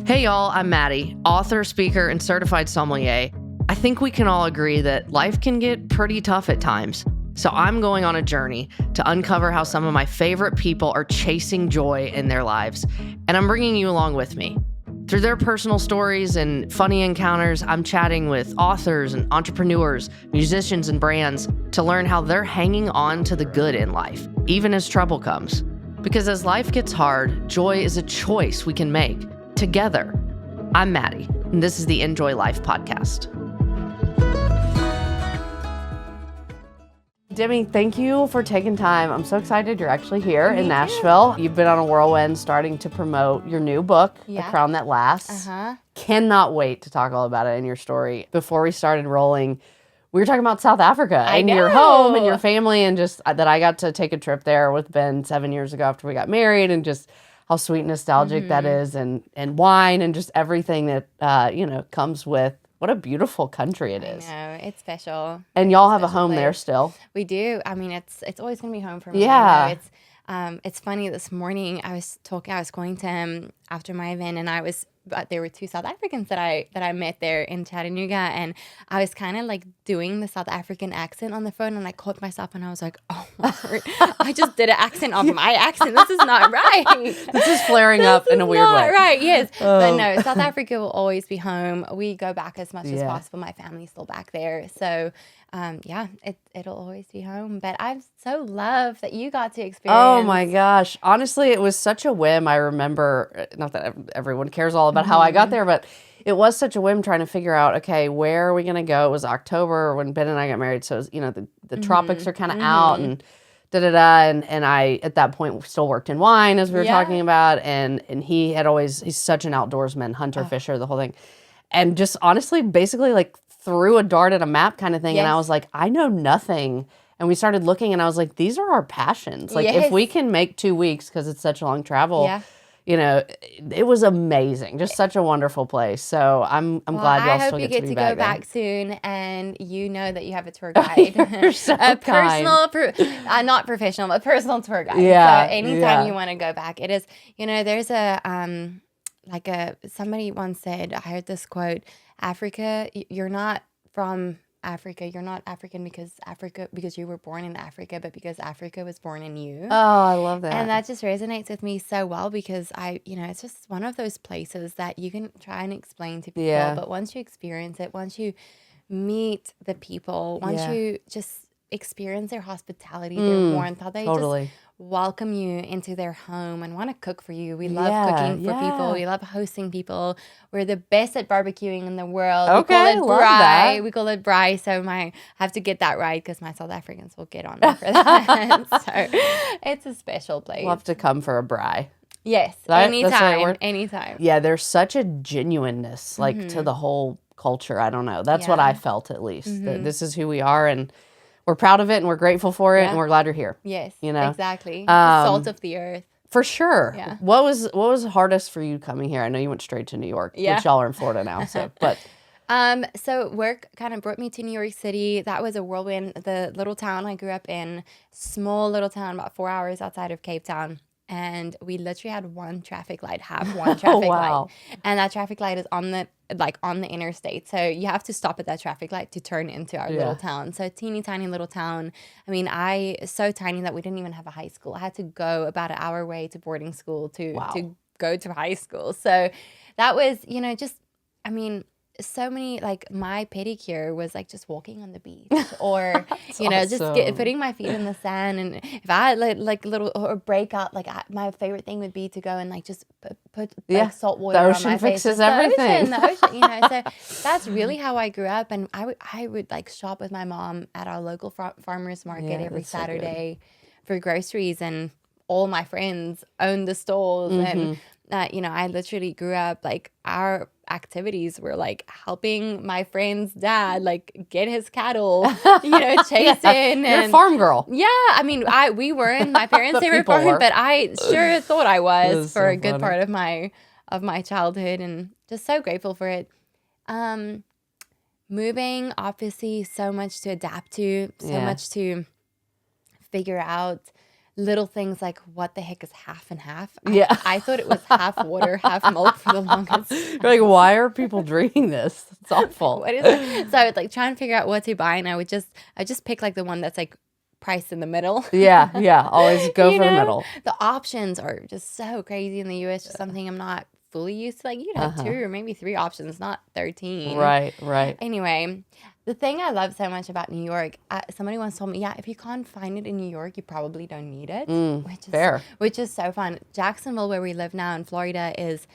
Hey y'all, I'm Maddie, author, speaker, and certified sommelier. I think we can all agree that life can get pretty tough at times. So I'm going on a journey to uncover how some of my favorite people are chasing joy in their lives. And I'm bringing you along with me. Through their personal stories and funny encounters, I'm chatting with authors and entrepreneurs, musicians and brands to learn how they're hanging on to the good in life, even as trouble comes. Because as life gets hard, joy is a choice we can make together. I'm Maddie, and this is the Enjoy Life podcast. Demi, thank you for taking time. I'm so excited you're actually here in Nashville. You've been on a whirlwind starting to promote your new book, The Crown That Lasts. Cannot wait to talk all about it and your story. Before we started rolling, we were talking about South Africa and your home and your family, and just that I got to take a trip there with Ben 7 years ago after we got married, and just how sweet and nostalgic that is, and wine and just everything that comes with what a beautiful country it is. I know, it's special. And y'all have a home there still. We do. I mean, it's always gonna be home for me. Yeah. It's funny. This morning I was going to him after my event, and there were two South Africans that I met there in Chattanooga, and I was kind of like doing the South African accent on the phone, and I caught myself, and I was like, oh my word, I just did an accent of my accent. This is not right. This is flaring up in a weird way. Not right, yes. But no, South Africa will always be home. We go back as much as possible. My family's still back there. So it'll always be home. But I so love that you got to experience. Oh my gosh. Honestly, it was such a whim. I remember, not that everyone cares all about how I got there, but it was such a whim trying to figure out, okay, where are we going to go? It was October when Ben and I got married. So, it was, the tropics are kind of out and da-da-da. And I, at that point, still worked in wine, as we were talking about. And he had he's such an outdoorsman, hunter, fisher, the whole thing. And just honestly, basically like threw a dart at a map kind of thing. Yes. And I was like, I know nothing. And we started looking, and I was like, these are our passions. Like, if we can make 2 weeks, because it's such a long travel, it was amazing. Just such a wonderful place. So I'm glad y'all still get to be back. I hope you get to go back soon, and you know that you have a tour guide. You're so kind. Not professional, but personal tour guide. Yeah. So anytime you want to go back, it is, there's somebody once said, I heard this quote, Africa, you're not from Africa. You're not African because you were born in Africa, but because Africa was born in you. Oh, I love that. And that just resonates with me so well, because it's just one of those places that you can try and explain to people, but once you experience it, once you meet the people, once you just experience their hospitality, their warmth, how they just welcome you into their home and want to cook for you. We love cooking for people. We love hosting people. We're the best at barbecuing in the world. Okay, we call it braai. We call it braai. So I have to get that right, because my South Africans will get on me for that. So it's a special place. Love to come for a braai. Yes, anytime. Yeah, there's such a genuineness to the whole culture. I don't know. That's what I felt, at least. That this is who we are, and we're proud of it, and we're grateful for it, and we're glad you're here. Yes, exactly. The salt of the earth. For sure. Yeah. What was hardest for you coming here? I know you went straight to New York, which y'all are in Florida now. So work kind of brought me to New York City. That was a whirlwind. The little town I grew up in, small little town about 4 hours outside of Cape Town. And we literally had one traffic light, light. And that traffic light is on the interstate. So you have to stop at that traffic light to turn into our little town. So teeny tiny little town. I mean, so tiny that we didn't even have a high school. I had to go about an hour away to boarding school to go to high school. So that was, so many, my pedicure was just walking on the beach, or awesome. Putting my feet in the sand. And if I had little or break out, my favorite thing would be to go and just put salt water on my face. The ocean fixes everything. The ocean. So that's really how I grew up. And I would shop with my mom at our local farmers market every Saturday for groceries, and all my friends owned the stalls. And I literally grew up our activities were helping my friend's dad get his cattle, chasing. You're a farm girl. Yeah, I mean, we weren't my parents' favorite farm, but I sure thought I was for a good part of my childhood, and just so grateful for it. Moving, obviously, so much to adapt to, so much to figure out. little things like what the heck is half and half? I thought it was half water, half milk for the longest. You're like, why are people drinking this? It's awful. What is it? So I would like try and figure out what to buy, and I just pick like the one that's like priced in the middle. Yeah. Always go for the middle. The options are just so crazy in the US, just something I'm not fully used to. Like you'd have 2 or maybe 3 options, not 13. Right. Anyway, the thing I love so much about New York, somebody once told me, if you can't find it in New York, you probably don't need it. Fair. Which is so fun. Jacksonville, where we live now in Florida, is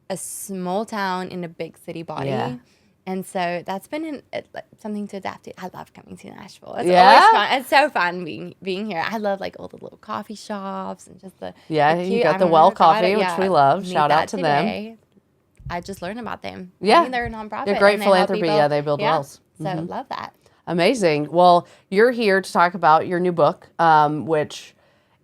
a small town in a big city body. Yeah. And so that's been something to adapt to. I love coming to Nashville. It's always fun. It's so fun being here. I love like all the little coffee shops and just the you got the Well Coffee, which we love. Shout out to them. I just learned about them. Yeah. I mean, they're a nonprofit. They're great philanthropy. They build wells. So love that. Amazing. Well, you're here to talk about your new book, which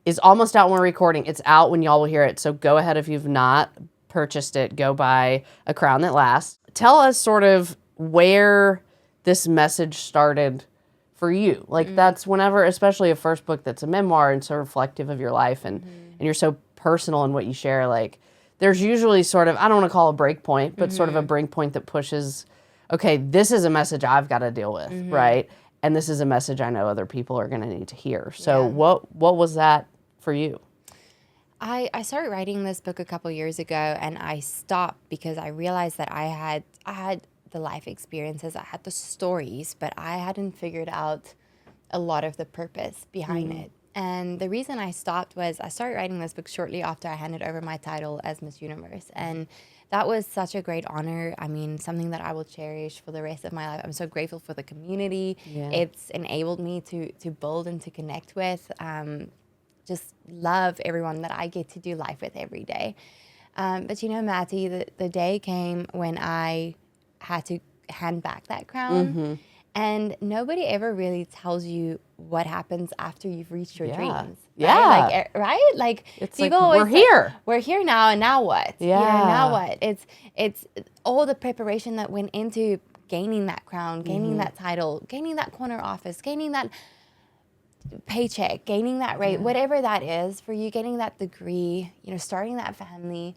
is almost out when we're recording. It's out when y'all will hear it. So go ahead if you've not purchased it. Go buy A Crown That Lasts. Tell us sort of where this message started for you. Like that's whenever, especially a first book that's a memoir and so reflective of your life and you're so personal in what you share. Like there's usually sort of, I don't want to call a break point, but sort of a break point that pushes, okay, this is a message I've got to deal with, right? And this is a message I know other people are going to need to hear. So what was that for you? I started writing this book a couple years ago, and I stopped because I realized that I had the life experiences, I had the stories, but I hadn't figured out a lot of the purpose behind it. And the reason I stopped was I started writing this book shortly after I handed over my title as Miss Universe, and that was such a great honor. I mean, something that I will cherish for the rest of my life. I'm so grateful for the community. It's enabled me to build and to connect with. Just love everyone that I get to do life with every day. But you know, Matty, the day came when I had to hand back that crown. And nobody ever really tells you what happens after you've reached your dreams. Right? Like it's people like, always we're here. We're here now, and now what? Yeah. Now what? It's all the preparation that went into gaining that crown, gaining that title, gaining that corner office, gaining that paycheck, gaining that rate, whatever that is for you, getting that degree, starting that family.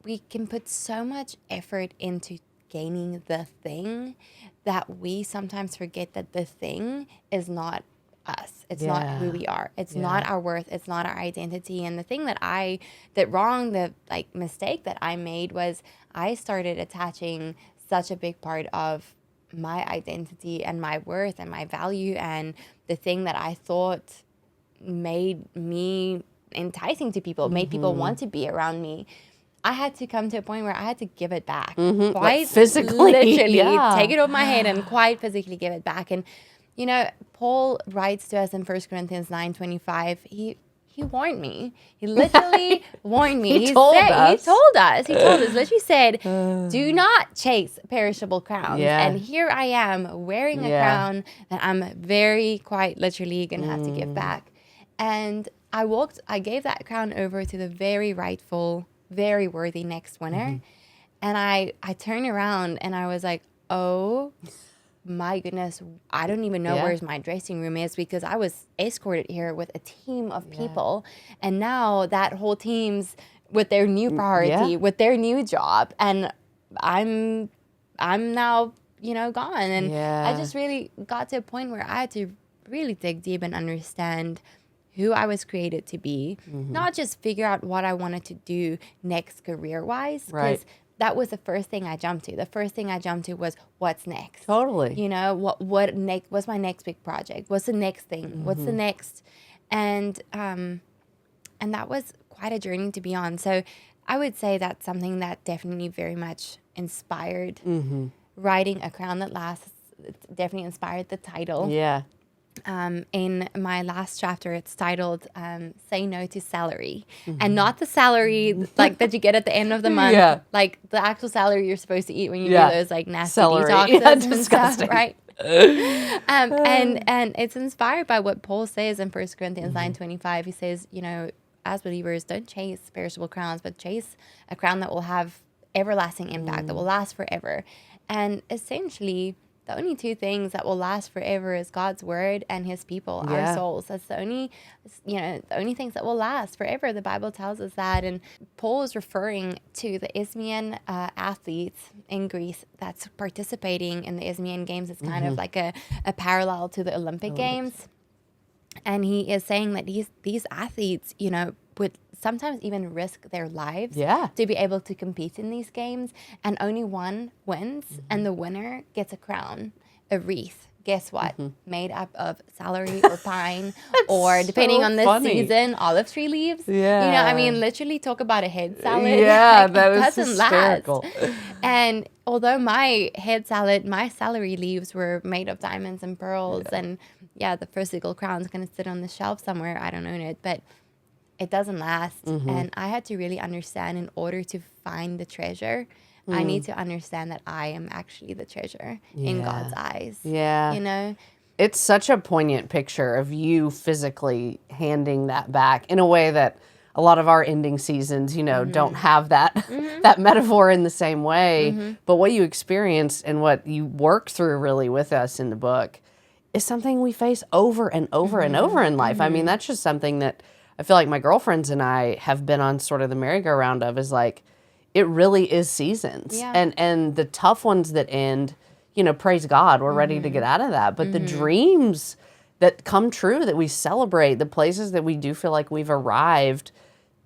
We can put so much effort into gaining the thing that we sometimes forget that the thing is not us. It's not who we are. It's not our worth. It's not our identity. And the thing the mistake that I made was I started attaching such a big part of my identity and my worth and my value and the thing that I thought made me enticing to people, made people want to be around me. I had to come to a point where I had to give it back. Quite like physically. Literally, take it off my head and quite physically give it back. And, Paul writes to us in 1 Corinthians 9:25, he warned me. He literally warned me. He told us. Literally said, do not chase perishable crowns. And here I am wearing a crown that I'm very quite literally going to have to give back. And I gave that crown over to the very rightful, very worthy next winner. And I turned around and I was like, oh my goodness, I don't even know where's my dressing room is, because I was escorted here with a team of people. And now that whole team's with their new priority, with their new job. And I'm now, gone. And I just really got to a point where I had to really dig deep and understand who I was created to be, not just figure out what I wanted to do next career-wise, because that was the first thing I jumped to. The first thing I jumped to was what's next. Totally. What next? What's my next big project? What's the next thing? What's the next? And that was quite a journey to be on. So I would say that's something that definitely very much inspired writing A Crown That Lasts. It definitely inspired the title. Yeah. In my last chapter, it's titled Say No to Salary. And not the salary like that you get at the end of the month, like the actual salary you're supposed to eat when you do those like nasty detoxes and stuff, right? And it's inspired by what Paul says in 1 Corinthians 9:25. He says, as believers, don't chase perishable crowns, but chase a crown that will have everlasting impact, that will last forever. And essentially, the only two things that will last forever is God's word and his people, our souls. That's the only, the only things that will last forever. The Bible tells us that. And Paul is referring to the Isthmian athletes in Greece that's participating in the Isthmian Games. It's kind of like a parallel to the Olympic Games. And he is saying that these athletes, would sometimes even risk their lives to be able to compete in these games. And only one wins, and the winner gets a crown, a wreath. Guess what? Made up of celery or pine, or depending on the season, olive tree leaves. Yeah. Literally talk about a head salad. Yeah, that is doesn't hysterical. last. And although my celery leaves were made of diamonds and pearls, and the first eagle crown is going to sit on the shelf somewhere. I don't own it, but it doesn't last. And I had to really understand, in order to find the treasure, I need to understand that I am actually the treasure in God's eyes. Yeah. It's such a poignant picture of you physically handing that back in a way that a lot of our ending seasons, don't have that that metaphor in the same way. But what you experienced and what you work through really with us in the book is something we face over and over and over in life. I mean, that's just something that I feel like my girlfriends and I have been on sort of the merry-go-round of, is like, it really is seasons. And the tough ones that end, praise God, we're ready to get out of that. But the dreams that come true, that we celebrate, the places that we do feel like we've arrived,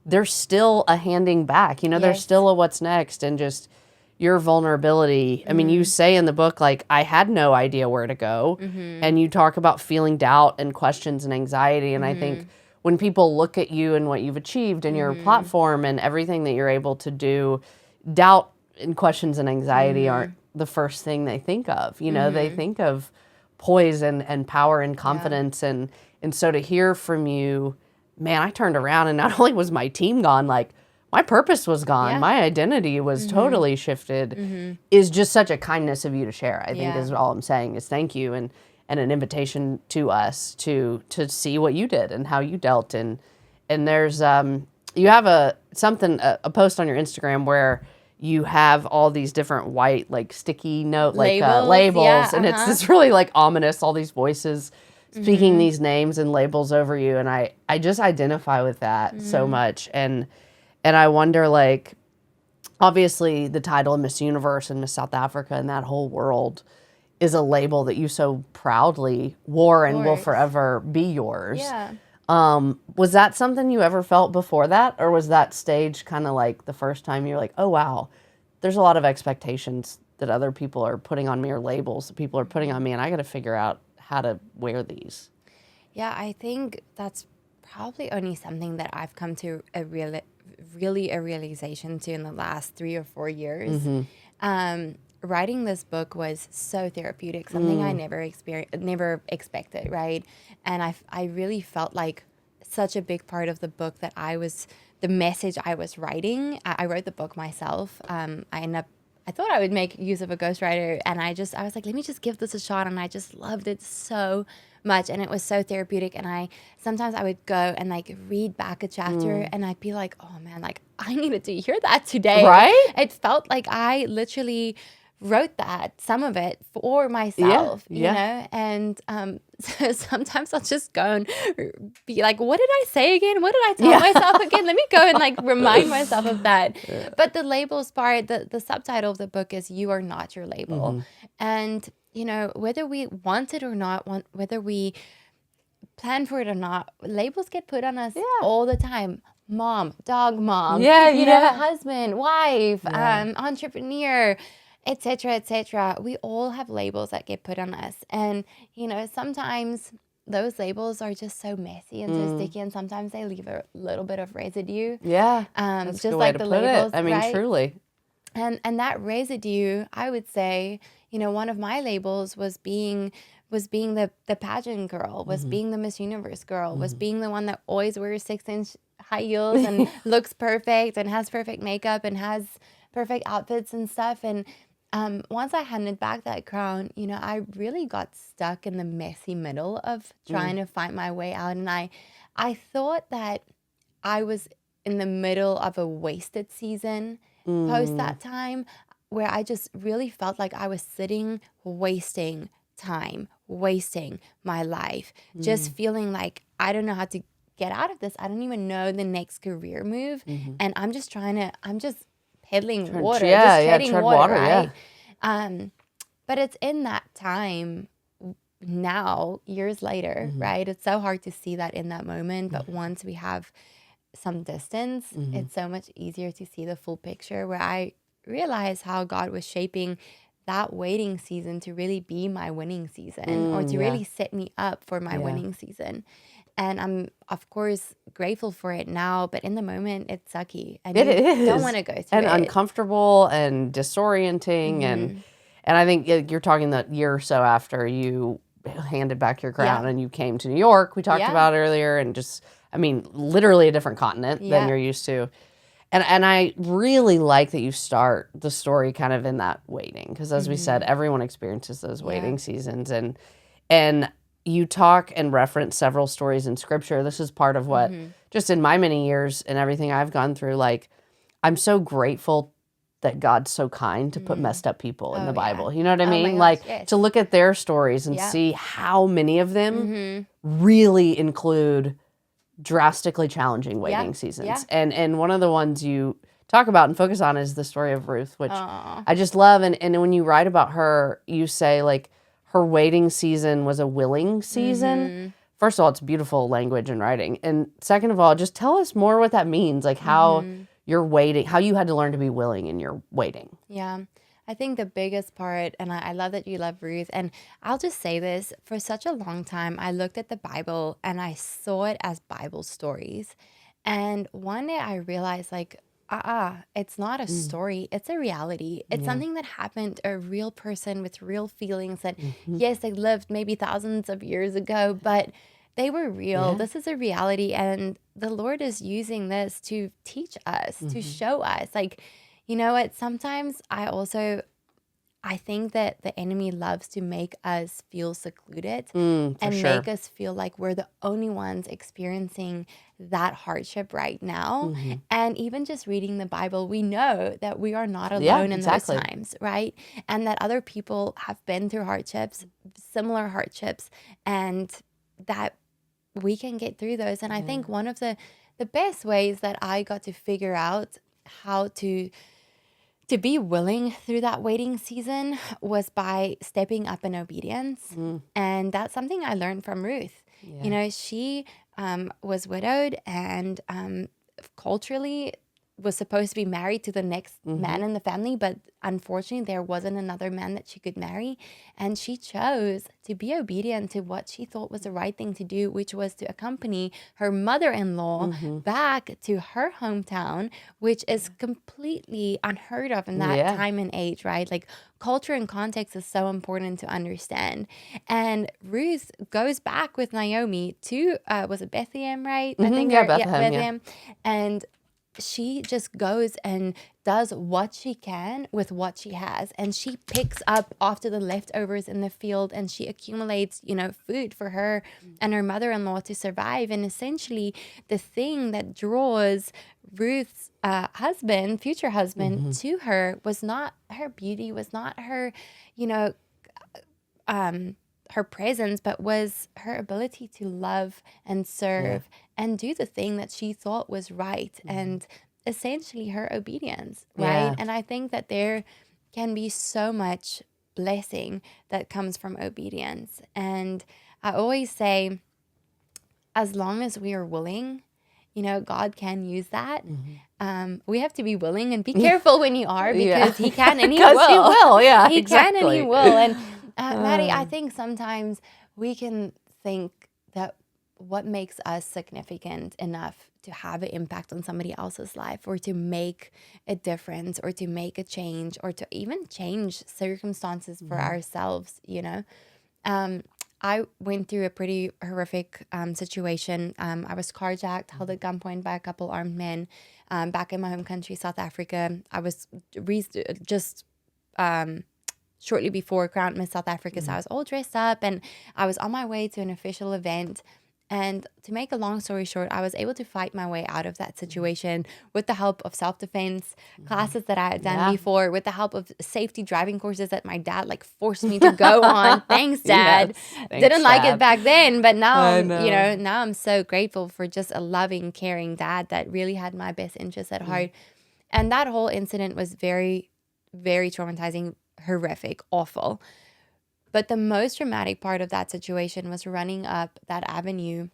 there's still a handing back. There's still a what's next, and just your vulnerability. I mean, you say in the book, like, I had no idea where to go. And you talk about feeling doubt and questions and anxiety. And I think when people look at you and what you've achieved and your platform and everything that you're able to do, doubt and questions and anxiety aren't the first thing they think of. They think of poise and power and confidence. And so to hear from you, man, I turned around and not only was my team gone, like, my purpose was gone. My identity was totally shifted, is just such a kindness of you to share. I think is all I'm saying, is thank you. And an invitation to us to see what you did and how you dealt. And there's you have a post on your Instagram where you have all these different white, like, sticky note, like labels, and it's this really, like, ominous, all these voices speaking these names and labels over you. And I just identify with that so much. And I wonder, like, obviously the title of Miss Universe and Miss South Africa and that whole world is a label that you so proudly wore and will forever be yours. Was that something you ever felt before that? Or was that stage kind of like the first time you're like, oh, wow, there's a lot of expectations that other people are putting on me, or labels that people are putting on me, and I got to figure out how to wear these? Yeah, I think that's probably only something that I've come to a realization to in the last 3 or 4 years. Writing this book was so therapeutic, something I never expected, right? And I really felt like such a big part of the book that the message I was writing. I wrote the book myself. I thought I would make use of a ghostwriter, and I was like, let me just give this a shot, and I just loved it so much, and it was so therapeutic. And sometimes I would go and, like, read back a chapter, and I'd be like, oh man, like, I needed to hear that today. Right? It felt like I literally wrote some of it for myself, you know? And so sometimes I'll just go and be like, what did I say again? What did I tell myself again? Let me go and, like, remind myself of that. But the labels part, the subtitle of the book is You Are Not Your Label. And, whether we want it or not, whether we plan for it or not, labels get put on us all the time. Mom, dog mom, husband, wife, entrepreneur, etc., etc. We all have labels that get put on us. And, sometimes those labels are just so messy and so sticky, and sometimes they leave a little bit of residue. Yeah, that's just a good way like to the put labels, it. I mean, right? truly. And that residue, I would say, one of my labels was being the pageant girl, was being the Miss Universe girl, was being the one that always wears 6-inch high heels and looks perfect and has perfect makeup and has perfect outfits and stuff. And once I handed back that crown, I really got stuck in the messy middle of trying to find my way out. And I thought that I was in the middle of a wasted season post that time, where I just really felt like I was sitting, wasting time, wasting my life, just feeling like I don't know how to get out of this. I don't even know the next career move. And I'm just peddling water, just treading water, right? But it's in that time now, years later, right? It's so hard to see that in that moment. But once we have some distance, it's so much easier to see the full picture, where I realized how God was shaping that waiting season to really be my winning season, or to really set me up for my winning season. And I'm, of course, grateful for it now, but in the moment, it's sucky. And It you is. don't want to go through and it. uncomfortable and disorienting. And I think you're talking that year or so after you handed back your crown and you came to New York, we talked about earlier, and just, I mean, literally a different continent than you're used to. And I really like that you start the story kind of in that waiting, because as we said, everyone experiences those waiting seasons, and you talk and reference several stories in Scripture. This is part of what, just in my many years and everything I've gone through, like, I'm so grateful that God's so kind to put messed up people in the Bible. You know what I mean? My gosh, Like, to look at their stories and see how many of them really include drastically challenging waiting seasons. And one of the ones you talk about and focus on is the story of Ruth, which I just love. And when you write about her, you say, like, her waiting season was a willing season. First of all, it's beautiful language and writing. And second of all, just tell us more what that means, like how you're waiting, how you had to learn to be willing in your waiting. Yeah. I think the biggest part, and I love that you love Ruth, and I'll just say this, for such a long time, I looked at the Bible and I saw it as Bible stories. And one day I realized, like, it's not a story, it's a reality. It's something that happened to a real person with real feelings that, yes, they lived maybe thousands of years ago, but they were real. This is a reality. And the Lord is using this to teach us, to show us, like, you know what? Sometimes I think that the enemy loves to make us feel secluded and make us feel like we're the only ones experiencing that hardship right now. And even just reading the Bible, we know that we are not alone in those times, right? And that other people have been through hardships, similar hardships, and that we can get through those. And I think one of the best ways that I got to figure out how to be willing through that waiting season was by stepping up in obedience. And that's something I learned from Ruth. You know, she was widowed and culturally was supposed to be married to the next man in the family, but unfortunately there wasn't another man that she could marry, and she chose to be obedient to what she thought was the right thing to do, which was to accompany her mother-in-law back to her hometown, which is completely unheard of in that time and age, right? Like, culture and context is so important to understand. And Ruth goes back with Naomi to was it Bethlehem, right? I think Bethlehem. And she just goes and does what she can with what she has. And she picks up after the leftovers in the field, and she accumulates, you know, food for her and her mother-in-law to survive. And essentially the thing that draws Ruth's husband, future husband, to her was not her beauty, was not her, you know, her presence, but was her ability to love and serve and do the thing that she thought was right, and essentially her obedience, right? And I think that there can be so much blessing that comes from obedience. And I always say, as long as we are willing, you know, God can use that. We have to be willing, and be careful when you are, because He can and He will. He will, He can and He will. And Maddie, I think sometimes we can think that what makes us significant enough to have an impact on somebody else's life, or to make a difference, or to make a change, or to even change circumstances for ourselves, you know. I went through a pretty horrific situation. I was carjacked, held at gunpoint by a couple armed men back in my home country, South Africa. I was just shortly before Crown Miss South Africa, so I was all dressed up, and I was on my way to an official event. And to make a long story short, I was able to fight my way out of that situation with the help of self-defense classes that I had done before, with the help of safety driving courses that my dad like forced me to go on. Thanks, Dad. Yes. Thanks, Didn't like Dad. it back then, but now I I'm, know. now I'm so grateful for just a loving, caring dad that really had my best interests at heart. And that whole incident was very, very traumatizing, horrific, awful. But the most dramatic part of that situation was running up that avenue,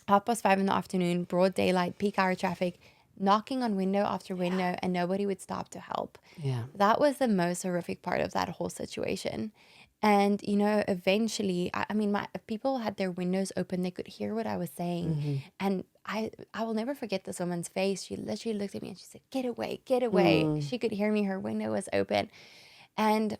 5:30 in the afternoon, broad daylight, peak hour traffic, knocking on window after window, and nobody would stop to help. Yeah. That was the most horrific part of that whole situation. And, eventually, I mean, my people had their windows open. They could hear what I was saying. And I will never forget this woman's face. She literally looked at me and she said, "Get away, get away." She could hear me. Her window was open. And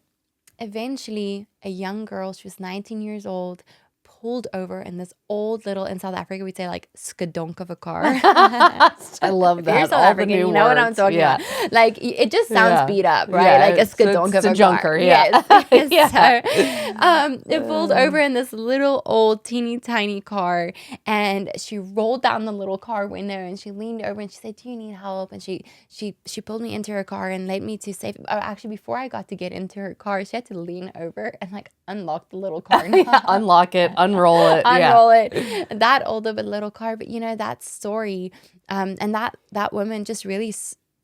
eventually, a young girl, she was 19 years old, pulled over in this old little, in South Africa, we'd say like skadonk of a car. I love If you're that. South All African, the new you know what I'm words. talking Yeah. about. Like, it just sounds Yeah. beat up, right? Yeah, Like a it's skadonk a of a junker, car. yeah. Yes. Yeah. So, it pulled over in this little old teeny tiny car, and she rolled down the little car window and she leaned over and she said, "Do you need help?" And she pulled me into her car and led me to safe. Oh, actually, before I got to get into her car, she had to lean over and like unlock the little car. Unlock it, unroll it. Unroll it. That old of a little car. But that story, and that woman just really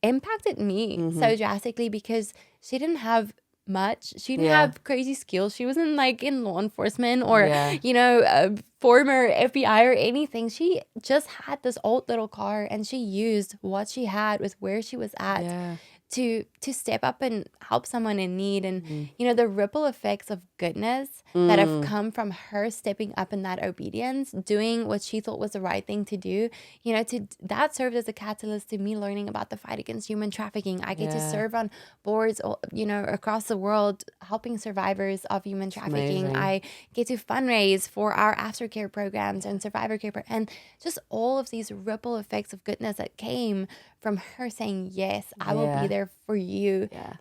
impacted me so drastically, because she didn't have much. She didn't have crazy skills. She wasn't like in law enforcement or, a former FBI or anything. She just had this old little car, and she used what she had with where she was at to step up and help someone in need. And the ripple effects of goodness that have come from her stepping up in that obedience, doing what she thought was the right thing to do, that served as a catalyst to me learning about the fight against human trafficking. I get to serve on boards across the world, helping survivors of human trafficking. Amazing. I get to fundraise for our aftercare programs and survivor care and just all of these ripple effects of goodness that came from her saying, "Yes, I will be there for you." Yeah.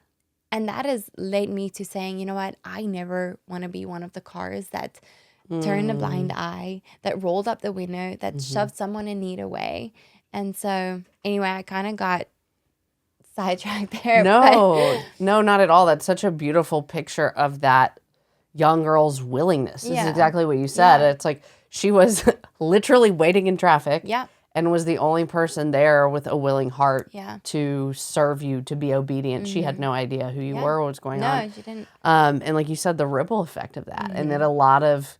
And that has led me to saying, you know what, I never want to be one of the cars that turned a blind eye, that rolled up the window, that shoved someone in need away. And so anyway, I kind of got sidetracked there. No, not at all. That's such a beautiful picture of that young girl's willingness. This is exactly what you said. It's like she was literally waiting in traffic. Yeah. And was the only person there with a willing heart Yeah. to serve you, to be obedient. She had no idea who you were or what was going on. No, she didn't. And like you said, the ripple effect of that, and that a lot of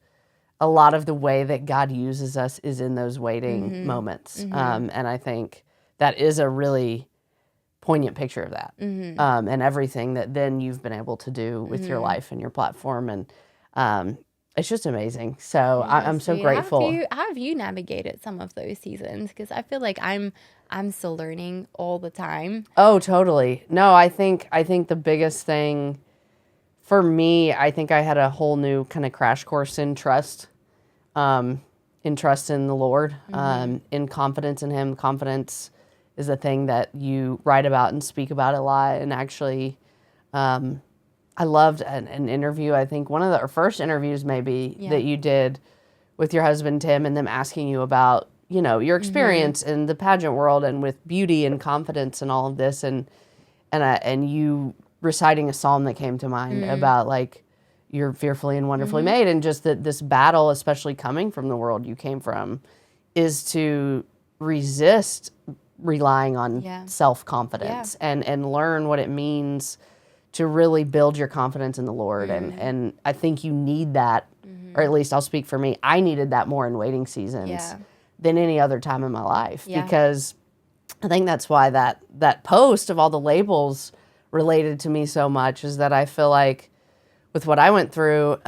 the way that God uses us is in those waiting moments. And I think that is a really poignant picture of that, and everything that then you've been able to do with your life and your platform, and it's just amazing. So I'm so grateful. How have you navigated some of those seasons? Because I feel like I'm still learning all the time. Oh, totally. No, I think the biggest thing for me, I think I had a whole new kind of crash course in trust, in the Lord, in confidence in Him. Confidence is a thing that you write about and speak about a lot. And actually, I loved an interview. I think one of our first interviews maybe that you did with your husband, Tim, and them asking you about, your experience in the pageant world and with beauty and confidence and all of this. And you reciting a psalm that came to mind about like, you're fearfully and wonderfully made. And just that this battle, especially coming from the world you came from, is to resist relying on self-confidence and learn what it means to really build your confidence in the Lord. And I think you need that, or at least I'll speak for me, I needed that more in waiting seasons than any other time in my life. Because I think that's why that post of all the labels related to me so much, is that I feel like with what I went through,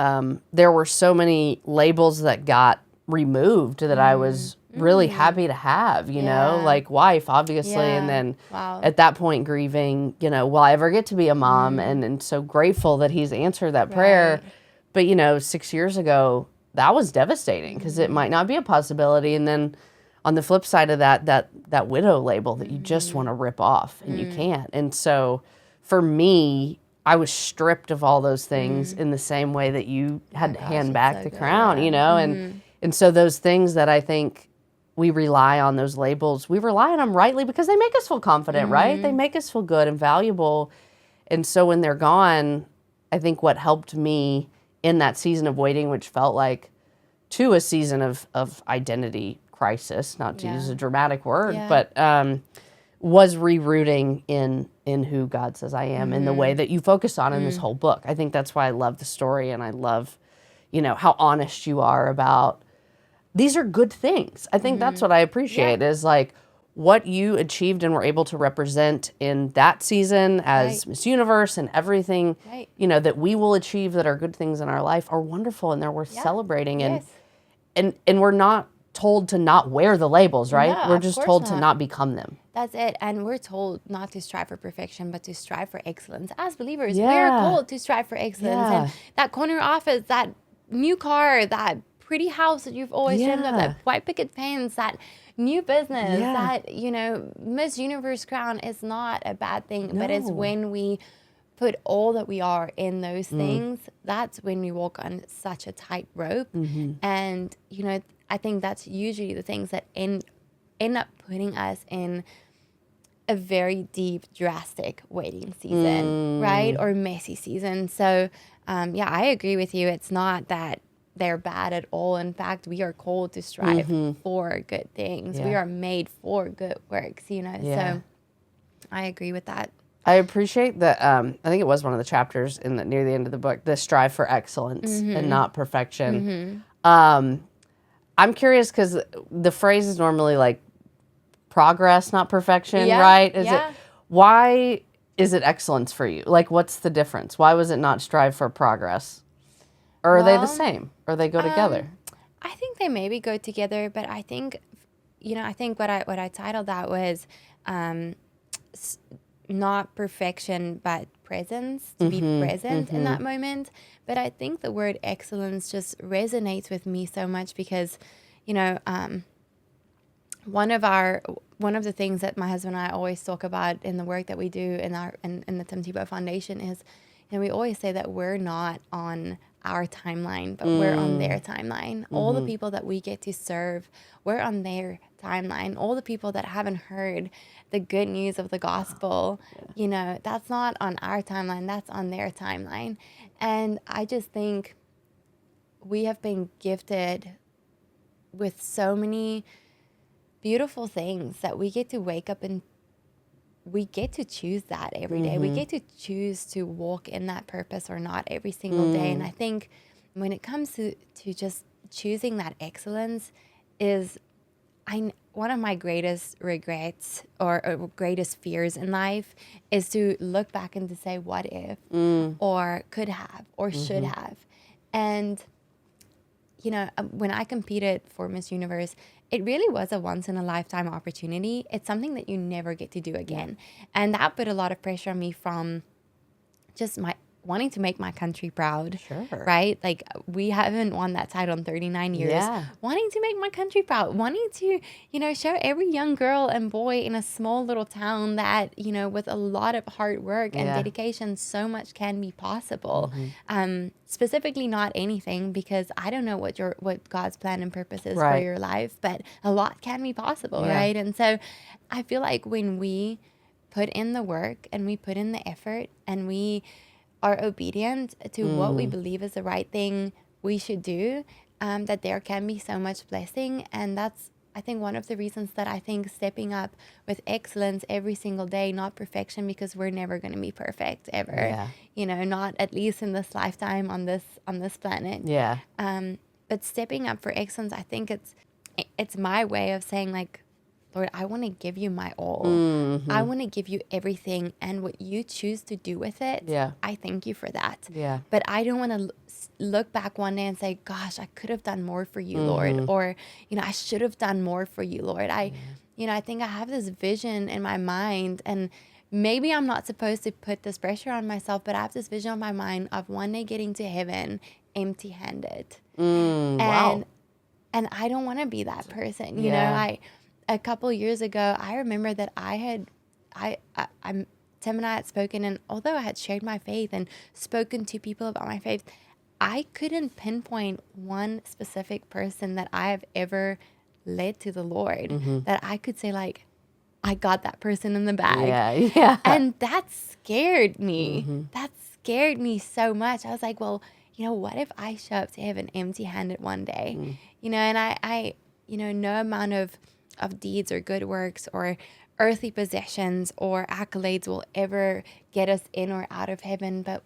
there were so many labels that got removed that I was really happy to have, like wife, obviously. And then at that point grieving, will I ever get to be a mom? And so grateful that He's answered that prayer. But, 6 years ago, that was devastating because it might not be a possibility. And then on the flip side of that widow label that you just want to rip off and you can't. And so for me, I was stripped of all those things in the same way that you had to hand back the crown, And so those things that I think we rely on, those labels, we rely on them rightly because they make us feel confident, right? They make us feel good and valuable. And so when they're gone, I think what helped me in that season of waiting, which felt like a season of identity crisis, not to use a dramatic word, but was rerouting in who God says I am in the way that you focus on in this whole book. I think that's why I love the story, and I love, how honest you are about these are good things. I think that's what I appreciate is like what you achieved and were able to represent in that season as Miss Universe and everything, that we will achieve that are good things in our life are wonderful and they're worth celebrating. And we're not told to not wear the labels, right? No, we're just told to not become them. That's it. And we're told not to strive for perfection, but to strive for excellence. As believers, we're called to strive for excellence. And that corner office, that new car, that pretty house that you've always dreamed of, that white picket fence, that new business, that, Miss Universe crown is not a bad thing, but it's when we put all that we are in those things, that's when we walk on such a tight rope. And, I think that's usually the things that end up putting us in a very deep, drastic waiting season, right? Or messy season. So, I agree with you. It's not that they're bad at all. In fact, we are called to strive for good things. We are made for good works, So I agree with that. I appreciate that. I think it was one of the chapters near the end of the book, the strive for excellence and not perfection. I'm curious because the phrase is normally like progress, not perfection, right? Why is it excellence for you? Like, what's the difference? Why was it not strive for progress? Or are they the same? Or they go together? I think they maybe go together, but I think, I think what I titled that was not perfection, but presence, to be present in that moment. But I think the word excellence just resonates with me so much because, one of the things that my husband and I always talk about in the work that we do in the Tim Tebow Foundation is, we always say that we're not on our timeline, but we're on their timeline. All the people that we get to serve, we're on their timeline. All the people that haven't heard the good news of the gospel, that's not on our timeline, that's on their timeline. And I just think we have been gifted with so many beautiful things that we get to wake up and we get to choose that every day. We get to choose to walk in that purpose or not every single day. And I think when it comes to just choosing that excellence is one of my greatest regrets or greatest fears in life is to look back and to say, what if, or could have, or should have. And, when I competed for Miss Universe, it really was a once-in-a-lifetime opportunity. It's something that you never get to do again. And that put a lot of pressure on me from just my wanting to make my country proud, right? Like, we haven't won that title in 39 years. Wanting to make my country proud, wanting to, show every young girl and boy in a small little town that, with a lot of hard work and dedication, so much can be possible. Specifically not anything, because I don't know what God's plan and purpose is for your life, but a lot can be possible, right? And so I feel like when we put in the work and we put in the effort and we are obedient to what we believe is the right thing we should do, that there can be so much blessing. And that's, I think, one of the reasons that I think stepping up with excellence every single day, not perfection, because we're never going to be perfect ever, not at least in this lifetime on this planet. But stepping up for excellence, I think it's my way of saying, like, Lord, I want to give you my all. I want to give you everything. And what you choose to do with it, I thank you for that. But I don't want to look back one day and say, gosh, I could have done more for you, Lord. Or, I should have done more for you, Lord. I think I have this vision in my mind, and maybe I'm not supposed to put this pressure on myself, but I have this vision in my mind of one day getting to heaven empty-handed. And I don't want to be that person. A couple years ago, I remember that Tim and I had spoken, and although I had shared my faith and spoken to people about my faith, I couldn't pinpoint one specific person that I've ever led to the Lord that I could say, like, I got that person in the bag. Yeah. And that scared me. That scared me so much. I was like, well, what if I show up to heaven empty-handed one day? And I no amount of deeds or good works or earthly possessions or accolades will ever get us in or out of heaven. But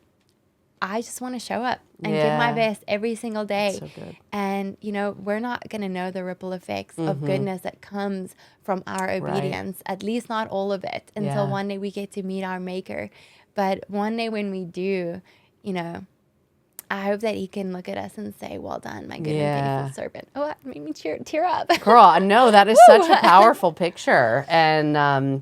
I just want to show up and give my best every single day. That's so good. And, we're not going to know the ripple effects of goodness that comes from our obedience, at least not all of it, until one day we get to meet our Maker. But one day when we do, I hope that he can look at us and say, well done, my good and faithful servant. Oh, that made me tear up. Girl, I know that is such a powerful picture. And I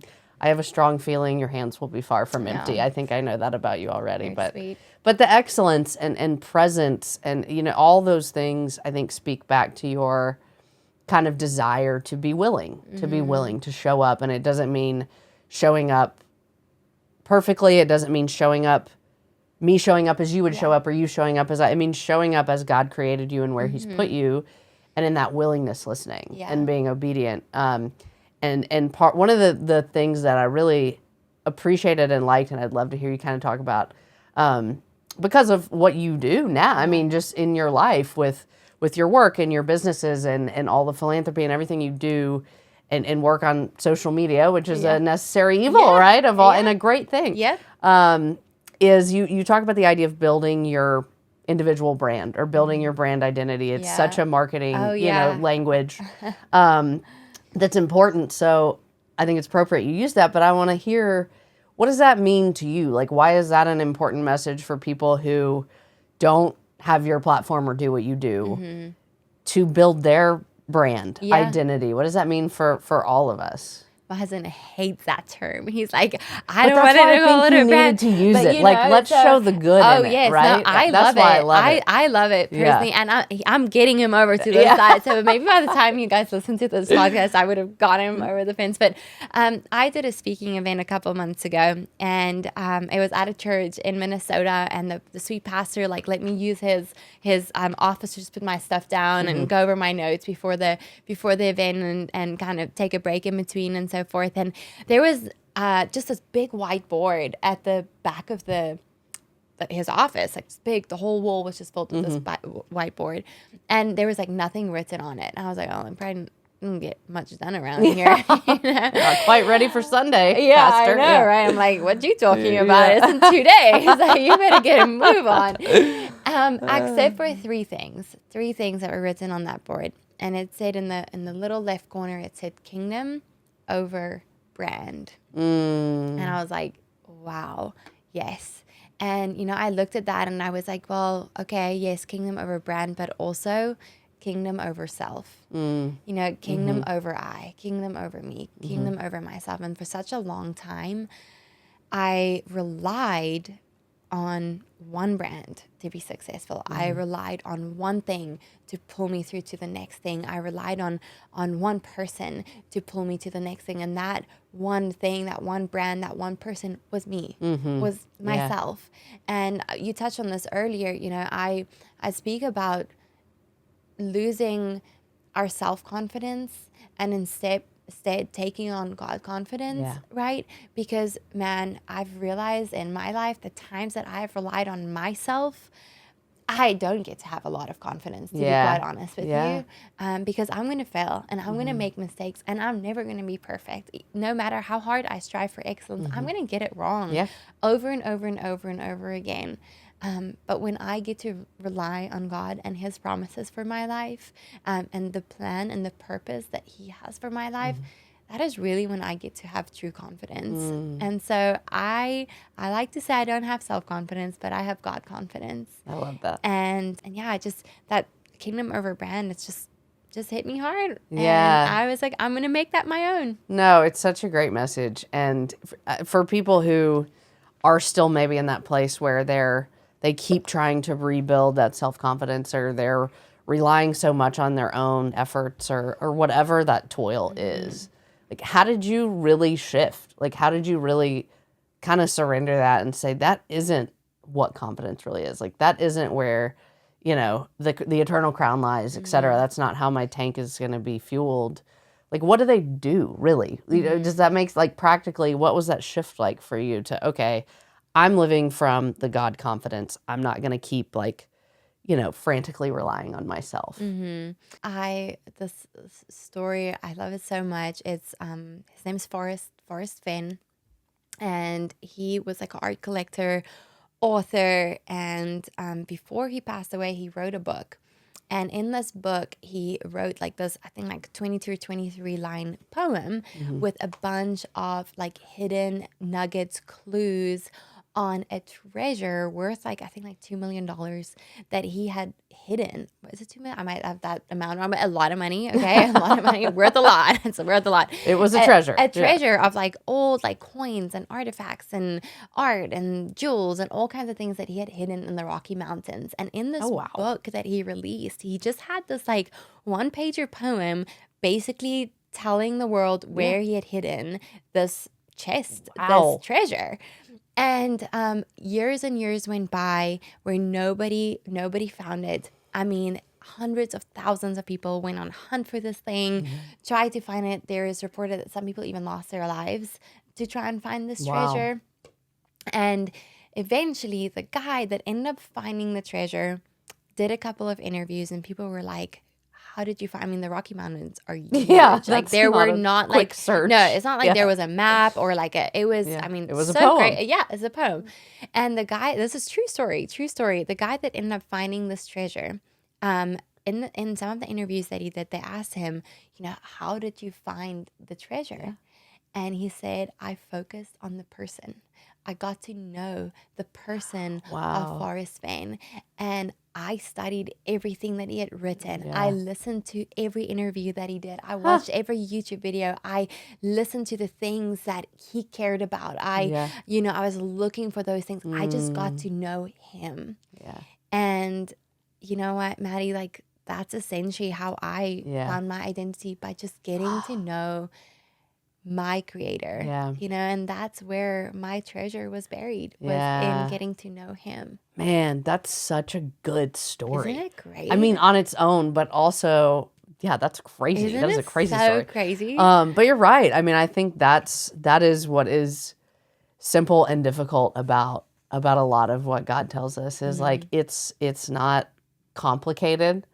have a strong feeling your hands will be far from empty. I think I know that about you already. But the excellence and presence and, all those things, I think, speak back to your kind of desire to be willing, to show up. And it doesn't mean showing up perfectly. It doesn't mean me showing up as you would show up, or you showing up as I mean, showing up as God created you and where he's put you, and in that willingness, listening and being obedient. And one of the things that I really appreciated and liked, and I'd love to hear you kind of talk about, because of what you do now. I mean, just in your life with your work and your businesses and all the philanthropy and everything you do, and work on social media, which is a necessary evil, right? Of all, and a great thing. Is you talk about the idea of building your individual brand or building your brand identity. It's such a marketing, language that's important. So I think it's appropriate you use that, but I want to hear, what does that mean to you? Like, why is that an important message for people who don't have your platform or do what you do to build their brand identity? What does that mean for all of us? My husband hates that term. He's like, I don't want to call it a brand. To use it, like, let's show the good in it, right? No, I love it. I love it personally, and I'm getting him over to the side. So maybe by the time you guys listen to this podcast, I would have got him over the fence. But I did a speaking event a couple months ago, and it was at a church in Minnesota, and the sweet pastor let me use his office to just put my stuff down and go over my notes before the event and kind of take a break in between and so forth. And there was just this big whiteboard at the back of his office, like big. The whole wall was just filled with this whiteboard, and there was nothing written on it. And I was like, oh, I'm probably not gonna get much done around here. Not quite ready for Sunday. Yeah, Pastor. I know, right? I'm like, what you talking about? It's in 2 days. Like, you better get a move on. Except for three things that were written on that board, and it said in the little left corner, it said kingdom over brand. And I was like, wow, yes. And, I looked at that and I was like, well, okay, yes, kingdom over brand, but also kingdom over self. Kingdom over I, kingdom over me, kingdom over myself. And for such a long time, I relied on one brand to be successful. I relied on one thing to pull me through to the next thing. I relied on one person to pull me to the next thing. And that one thing, that one brand, that one person was me, was myself. And you touched on this earlier. I speak about losing our self-confidence and instead taking on God confidence, right? Because, man, I've realized in my life the times that I've relied on myself, I don't get to have a lot of confidence, to be quite honest with you, because I'm going to fail and I'm going to make mistakes and I'm never going to be perfect. No matter how hard I strive for excellence, I'm going to get it wrong over and over and over and over again. But when I get to rely on God and his promises for my life, and the plan and the purpose that he has for my life, that is really when I get to have true confidence. And so I like to say I don't have self-confidence, but I have God confidence. I love that. And yeah, just that kingdom over brand, it's just hit me hard. Yeah. And I was like, I'm going to make that my own. No, it's such a great message. And for people who are still maybe in that place where they keep trying to rebuild that self-confidence, or they're relying so much on their own efforts or whatever that toil is. Like, how did you really shift? Like, how did you really kind of surrender that and say, that isn't what confidence really is? Like, that isn't where the eternal crown lies, etc. That's not how my tank is going to be fueled. Like, what do they do, really? Does that make, like, practically, what was that shift like for you to, okay, I'm living from the God confidence. I'm not going to keep, like, frantically relying on myself. This story, I love it so much. It's his name is Forrest Fenn, and he was like an art collector, author, and before he passed away, he wrote a book. And in this book, he wrote like this, I think like 22 or 23 line poem with a bunch of like hidden nuggets, clues on a treasure worth like, I think like $2 million that he had hidden. Is it 2 million? I might have that amount wrong, but a lot of money. Okay. A lot of money, worth a lot. It's worth a lot. It was a treasure. A treasure of like old like coins and artifacts and art and jewels and all kinds of things that he had hidden in the Rocky Mountains. And in this book that he released, he just had this like 1-pager poem basically telling the world where he had hidden this chest, this treasure. And years and years went by where nobody found it. I mean, hundreds of thousands of people went on a hunt for this thing, tried to find it. There is reported that some people even lost their lives to try and find this treasure. And eventually, the guy that ended up finding the treasure did a couple of interviews, and people were like, how did you find? I mean, the Rocky Mountains are huge. Yeah, like there were not like search. No, it's not like there was a map or like it was. I mean, it was so a poem. Great. Yeah, it's a poem. And the guy, this is true story. The guy that ended up finding this treasure, in some of the interviews that he did, they asked him, how did you find the treasure? Yeah. And he said, I focused on the person. I got to know the person of Forrest Fenn, and I studied everything that he had written. Yeah. I listened to every interview that he did. I watched every YouTube video. I listened to the things that he cared about. I was looking for those things. I just got to know him. Yeah. And you know what, Maddie, like that's essentially how I found my identity, by just getting to know my creator, and that's where my treasure was buried, was in getting to know him. Man, that's such a good story. Isn't it great? I mean, on its own, but also, that's crazy. That is a crazy story. So crazy. But you're right. I mean, I think that is what is simple and difficult about a lot of what God tells us is like it's not complicated.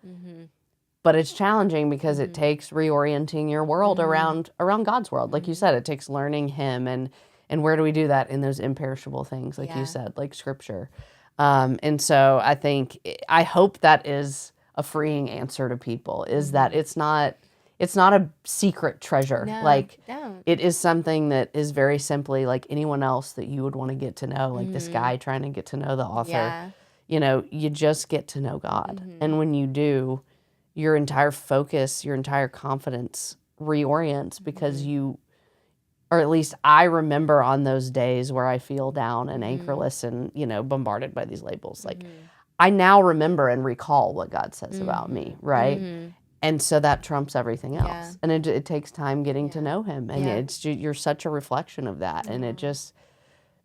But it's challenging because it takes reorienting your world around God's world. Like you said, it takes learning him, and where do we do that? In those imperishable things, like you said, like scripture. And so I hope that is a freeing answer to people, is that it's not a secret treasure. It is something that is very simply like anyone else that you would want to get to know, like this guy trying to get to know the author. You just get to know God. And when you do, your entire focus, your entire confidence reorients, because or at least I remember on those days where I feel down and anchorless and, bombarded by these labels. Like I now remember and recall what God says about me, right? And so that trumps everything else. And it takes time getting to know him. And you're such a reflection of that. And it just,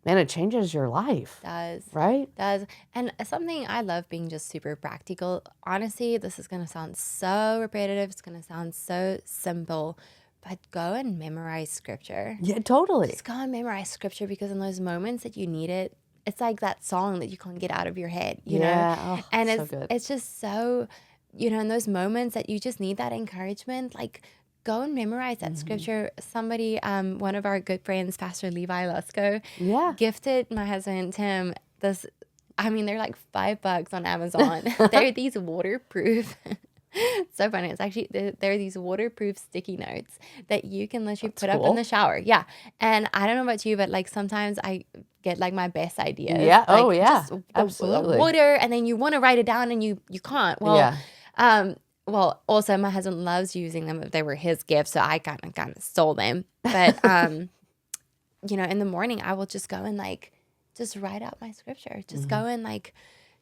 man, it changes your life. Does. Right? Does. And something I love being just super practical. Honestly, this is going to sound so repetitive. It's going to sound so simple. But go and memorize scripture. Yeah, totally. Just go and memorize scripture, because in those moments that you need it, it's like that song that you can't get out of your head, you know? Oh, and good. It's just so, in those moments that you just need that encouragement, like, go and memorize that scripture. Somebody, one of our good friends, Pastor Levi Lusko, gifted my husband Tim this. I mean, they're like $5 on Amazon. They're these waterproof. So funny. It's actually they're these waterproof sticky notes that you can literally put up in the shower. Yeah, and I don't know about you, but like sometimes I get like my best ideas. Yeah. Like, just absolutely. Water, and then you want to write it down and you can't. Well, well, also my husband loves using them. They were his gifts, so I kind of stole them. But in the morning I will just go and like just write out my scripture. Just go and like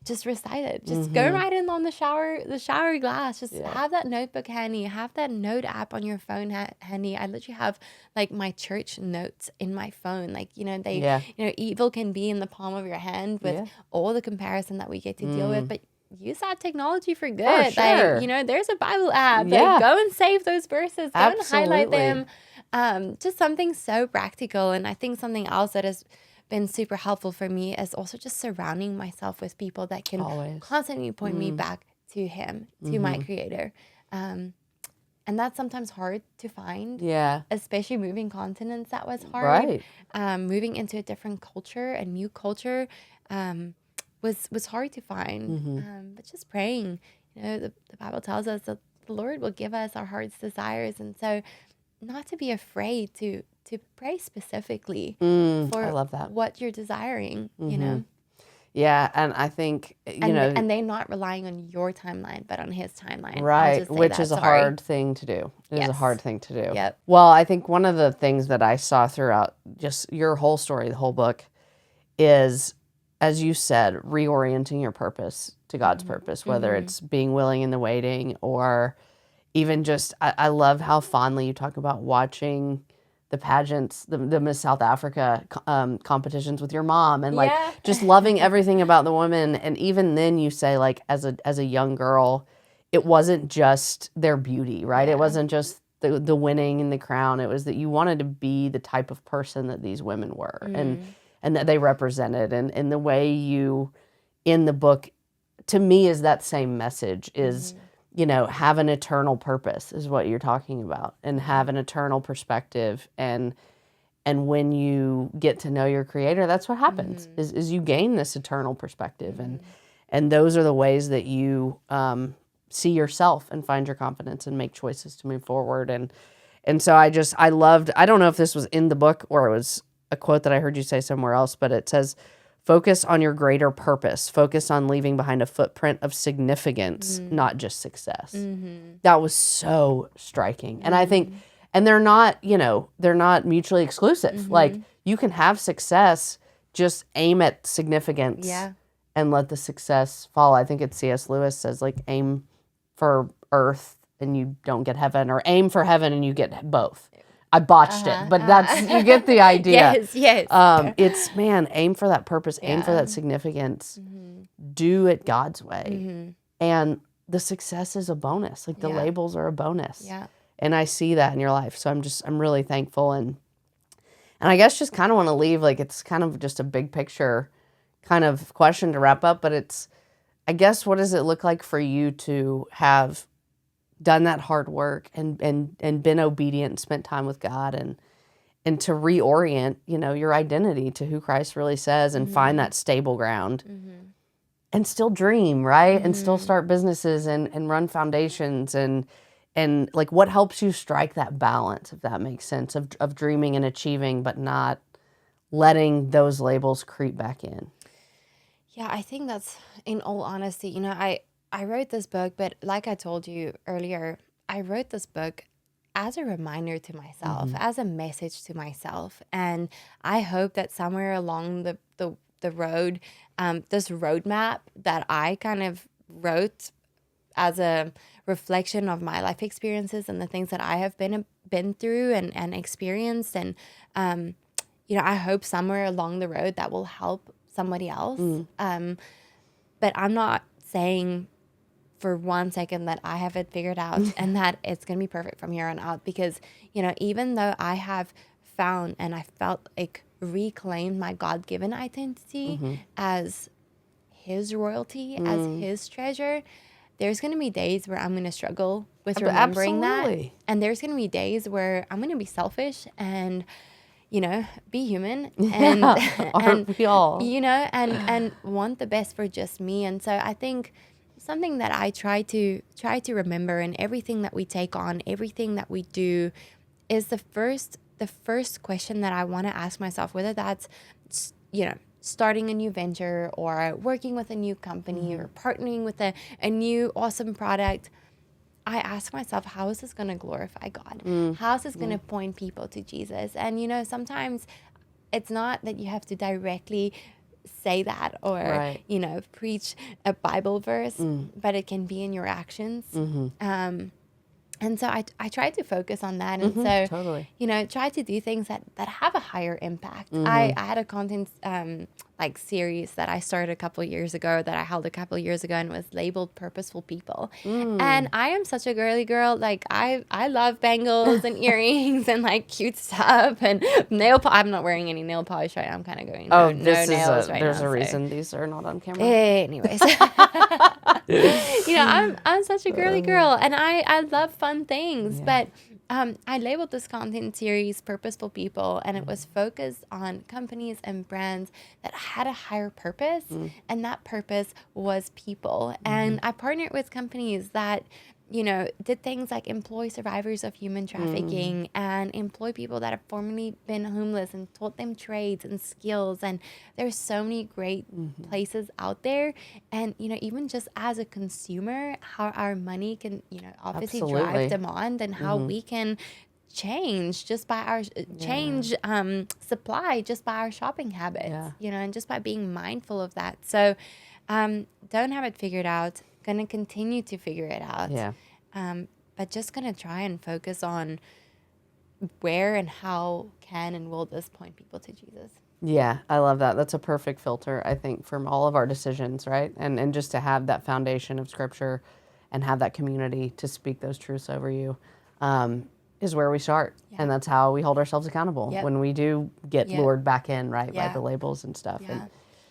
just recite it. Just go write it on the shower glass. Just have that notebook handy. Have that note app on your phone handy. I literally have like my church notes in my phone. Like, evil can be in the palm of your hand with all the comparison that we get to deal with, but use that technology for good. For sure. Like, you know, there's a Bible app. Yeah. Like, go and save those verses. Go and highlight Absolutely. them. Just something so practical. And I think something else that has been super helpful for me is also just surrounding myself with people that can Always. constantly point me back to him, to my creator. And that's sometimes hard to find. Yeah. Especially moving continents, that was hard. Right. Moving into a different culture, a new culture, was hard to find. But just praying, you know, the Bible tells us that the Lord will give us our heart's desires. And so not to be afraid to pray specifically I for love that. what you're desiring, you know. Yeah, and I think, And they're not relying on your timeline, but on his timeline. I'll right, just say which that, is a sorry. hard thing to do. It is a Yes. hard thing to do. Yep. Well, I think one of the things that I saw throughout just your whole story, the whole book, is, as you said, reorienting your purpose to God's purpose, whether it's being willing in the waiting or even just, I love how fondly you talk about watching the pageants, the Miss South Africa competitions with your mom, and like Yeah. just loving everything about the woman. And even then you say, like, as a young girl, it wasn't just their beauty, right? Yeah. It wasn't just the winning and the crown. It was that you wanted to be the type of person that these women were and that they represented. And the way you, in the book, to me, is that same message is, you know, have an eternal purpose is what you're talking about, and have an eternal perspective. And when you get to know your creator, that's what happens is you gain this eternal perspective. And those are the ways that you see yourself and find your confidence and make choices to move forward. And so I loved, I don't know if this was in the book or it was a quote that I heard you say somewhere else, but it says, focus on your greater purpose. Focus on leaving behind a footprint of significance, not just success. That was so striking. And I think, and they're not, you know, they're not mutually exclusive. Like, you can have success, just aim at significance and let the success fall. I think it's C.S. Lewis says, like, aim for earth and you don't get heaven, or aim for heaven and you get both. I botched it, but that's, you get the idea. Yes. It's, man, aim for that purpose, aim for that significance, do it God's way. And the success is a bonus. Like, the labels are a bonus. Yeah. And I see that in your life. So I'm really thankful. And I guess just kind of want to leave, like, it's kind of just a big picture kind of question to wrap up, but it's, I guess, what does it look like for you to have done that hard work and been obedient and spent time with God and to reorient, you know, your identity to who Christ really says and find that stable ground and still dream, right? And still start businesses and run foundations and like, what helps you strike that balance, if that makes sense, of dreaming and achieving, but not letting those labels creep back in? Yeah, I think that's, in all honesty, you know, I wrote this book, but like I told you earlier, I wrote this book as a reminder to myself, as a message to myself. And I hope that somewhere along the road, this roadmap that I kind of wrote as a reflection of my life experiences and the things that I have been through and experienced. And, you know, I hope somewhere along the road that will help somebody else. But I'm not saying for 1 second that I have it figured out and that it's going to be perfect from here on out, because, you know, even though I have found and I felt like reclaimed my God-given identity as his royalty, as his treasure, there's going to be days where I'm going to struggle with remembering that. And there's going to be days where I'm going to be selfish and, you know, be human and, Aren't we all? you know, and want the best for just me. And so I think something that I try to remember in everything that we take on, everything that we do, is the first question that I want to ask myself, whether that's, you know, starting a new venture or working with a new company or partnering with a new awesome product. I ask myself, how is this going to glorify God? How is this going to point people to Jesus? And, you know, sometimes it's not that you have to directly say that or, you know, preach a Bible verse, but it can be in your actions. And And so I try to focus on that. And so, Totally. Try to do things that have a higher impact. I had a content like series that I started a couple years ago, that I held a couple years ago, and was labeled Purposeful People. And I am such a girly girl. Like I love bangles and earrings and like cute stuff and I'm not wearing any nail polish right now. I'm kind of going no nails right now. There's a reason these are not on camera. Anyways. I'm such a girly girl, and I love fun things, but I labeled this content series Purposeful People, and it was focused on companies and brands that had a higher purpose, and that purpose was people. And I partnered with companies that did things like employ survivors of human trafficking and employ people that have formerly been homeless and taught them trades and skills. And there's so many great places out there. And, even just as a consumer, how our money can, obviously drive demand, and how we can change just by our supply just by our shopping habits, and just by being mindful of that. So don't have it figured out. Going to continue to figure it out. But just going to try and focus on where and how can and will this point people to Jesus. Yeah, I love that. That's a perfect filter, I think, from all of our decisions, right? And just to have that foundation of Scripture and have that community to speak those truths over you is where we start. And that's how we hold ourselves accountable when we do get lured back in, right, by the labels and stuff. And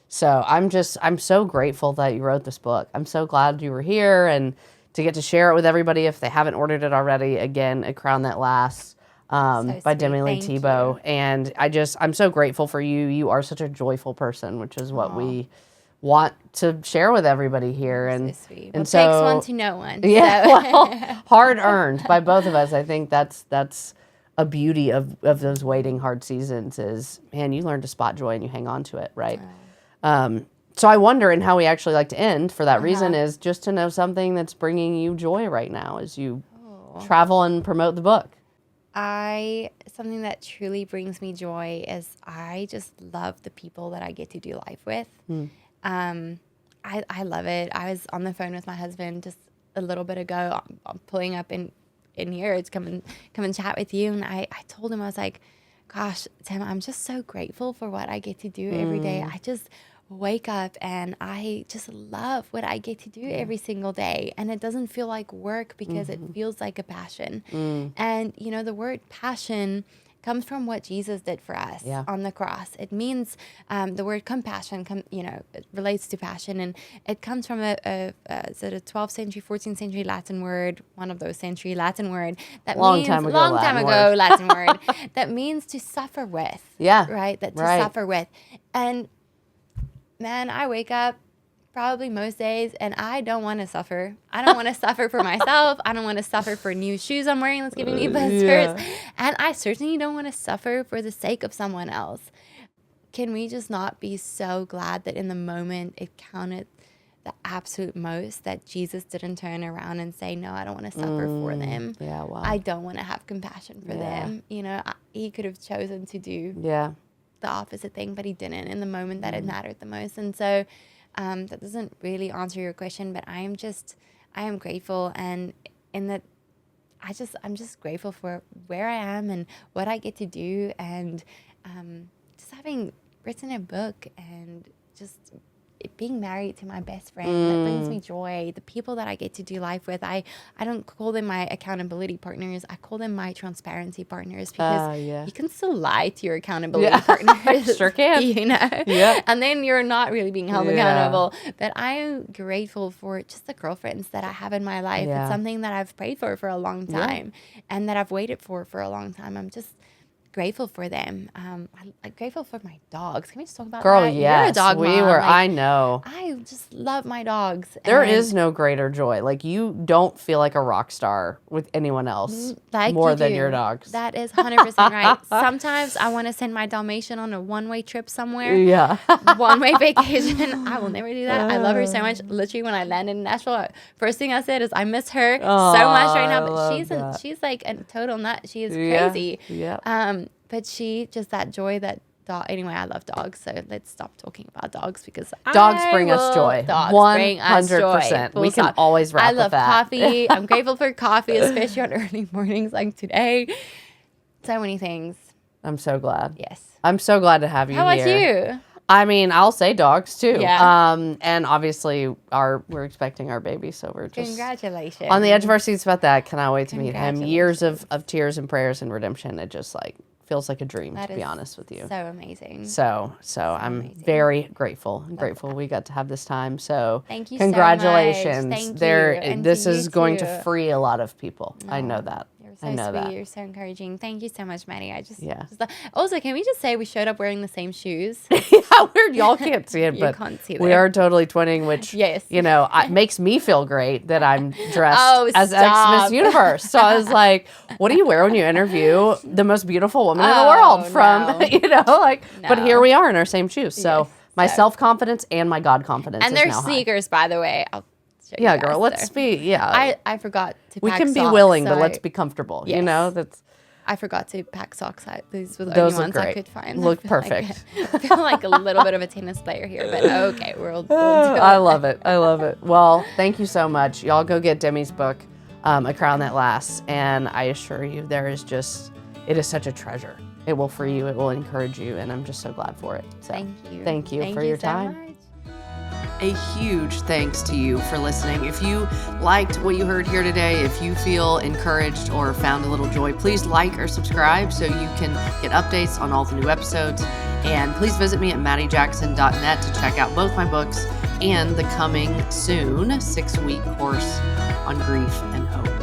so I'm so grateful that you wrote this book. I'm so glad you were here and to get to share it with everybody if they haven't ordered it already. Again, A Crown That Lasts by Demi Leigh Tebow. And I'm so grateful for you. You are such a joyful person, which is what we want to share with everybody here. And so sweet. And so takes one to know one. Yeah, well, hard earned by both of us. I think that's a beauty of those waiting hard seasons is, man, you learn to spot joy and you hang on to it, right? So I wonder, and how we actually like to end for that reason is just to know something that's bringing you joy right now as you travel and promote the book. Something that truly brings me joy is I just love the people that I get to do life with. I love it. I was on the phone with my husband just a little bit ago. I'm pulling up in here to come and chat with you. And I told him, I was like, gosh, Tim, I'm just so grateful for what I get to do every day. I just wake up and I just love what I get to do every single day. And it doesn't feel like work because it feels like a passion. And, the word passion comes from what Jesus did for us on the cross. It means the word compassion, it relates to passion. And it comes from a 12th century, 14th century Latin word, one of those century Latin word that long time ago Latin word that means to suffer with. Right? To suffer with. And man, I wake up probably most days and I don't want to suffer. I don't want to suffer for myself. I don't want to suffer for new shoes I'm wearing that's giving me blisters. And I certainly don't want to suffer for the sake of someone else. Can we just not be so glad that in the moment it counted the absolute most, that Jesus didn't turn around and say, no, I don't want to suffer for them. I don't want to have compassion for them. He could have chosen to do the opposite thing, but he didn't in the moment that it mattered the most. And so that doesn't really answer your question, but I am grateful, and in that I'm just grateful for where I am and what I get to do, and just having written a book and just being married to my best friend that brings me joy. The people that I get to do life with, I don't call them my accountability partners. I call them my transparency partners, because you can still lie to your accountability partners. Sure can. And then you're not really being held accountable. But I am grateful for just the girlfriends that I have in my life. It's something that I've prayed for a long time and that I've waited for a long time. I'm just grateful for them. I'm grateful for my dogs. Can we just talk about Girl, that? yes. You're a dog mom. I know. I just love my dogs. There is no greater joy. Like, you don't feel like a rock star with anyone else more than your dogs. That is 100% right. Sometimes I want to send my Dalmatian on a one-way trip somewhere. One-way vacation. I will never do that. I love her so much. Literally, when I landed in Nashville, first thing I said is, I miss her so much right now. But she's like a total nut. She is crazy. But she, just that joy that Anyway, I love dogs, so let's stop talking about dogs because Dogs bring us joy. Dogs 100%. We can always wrap I with love that. coffee. I'm grateful for coffee, especially on early mornings like today. So many things. I'm so glad. Yes. I'm so glad to have you How here. about you? I mean, I'll say dogs too. Yeah. And obviously we're expecting our baby, so we're just Congratulations. on the edge of our seats about that. Cannot wait to meet him. Congratulations. Years of tears and prayers and redemption. It just like feels like a dream, That to be is honest with you. So amazing. So I'm amazing. very grateful. I'm grateful we got to have this time. So Thank you so congratulations. much. Thank you. And This to you is going too. to free a lot of people. I know that. You're so I know sweet. that. You're so encouraging. Thank you so much, Maddie. Yeah. Also, can we just say we showed up wearing the same shoes? How weird. Y'all can't see it, You but can't see we them. are totally twinning, which, Yes. makes me feel great that I'm dressed Oh, as stop. Miss Universe. So I was like, what do you wear when you interview the most beautiful woman in the Oh, world from, no. but here we are in our same shoes. So Yes, my so- self-confidence and my God confidence And is they're now high. sneakers, by the way. I'll show you Yeah, guys. girl, let's be, I forgot to we pack can be socks, willing, but so let's be comfortable. Yes. That's I forgot to pack socks. These were the Those only look ones I great. could find. Look I feel like- perfect. I feel like a little bit of a tennis player here, but okay, we'll do I it. love it. I love it. Well, thank you so much. Y'all go get Demi's book, A Crown That Lasts. And I assure you, it is such a treasure. It will free you. It will encourage you. And I'm just so glad for it. So Thank you. Thank you for your so time. much. A huge thanks to you for listening. If you liked what you heard here today, if you feel encouraged or found a little joy, please like or subscribe so you can get updates on all the new episodes. And please visit me at maddiejackson.net to check out both my books and the coming soon 6-week course on grief and hope.